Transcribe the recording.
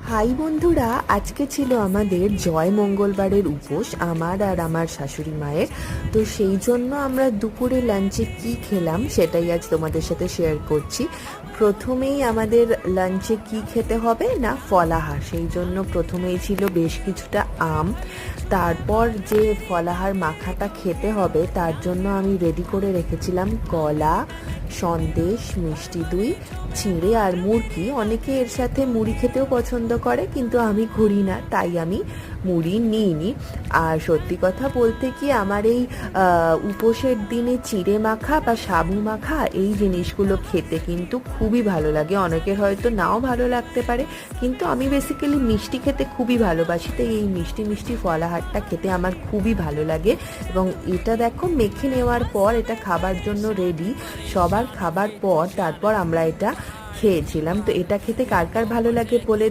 High বন্ধুরা, আজকে ছিল আমাদের জয় মঙ্গলবারের উপোস, আমার আর আমার শাশুড়ি মায়ের। তো সেই জন্য আমরা দুপুরে লাঞ্চে কি খেলাম সেটাই আজ তোমাদের সাথে শেয়ার করছি। প্রথমেই আমাদের লাঞ্চে কি খেতে হবে না, ফলাহার। সেই জন্য প্রথমেই ছিল বেশ কিছুটা আম। তারপর যে ফলাহার মাখাটা খেতে হবে তার জন্য আমি রেডি করে রেখেছিলাম কলা, সন্দেশ, মিষ্টি দই, চিঁড়ে আর মুড়কি। অনেকে এর সাথে মুড়ি খেতেও পছন্দ করে, কিন্তু আমি করি না, তাই আমি মুড়ি নিইনি। আর সত্যি কথা বলতে কি, আমার এই উপোসের দিনে চিঁড়ে মাখা বা সাবু মাখা এই জিনিসগুলো খেতে কিন্তু খুবই ভালো লাগে। অনেকের হয়তো নাও ভালো লাগতে পারে, কিন্তু আমি বেসিক্যালি মিষ্টি খেতে খুবই ভালোবাসি, তাই এই মিষ্টি মিষ্টি ফলাহারটা খেতে আমার খুবই ভালো লাগে। এবং এটা দেখো মেখে নেওয়ার পর এটা খাবার জন্য রেডি। সবার খাবার পর তারপর আমরা এটা খেয়েছিলাম। তো এটা খেতে কার কার ভালো লাগে বলে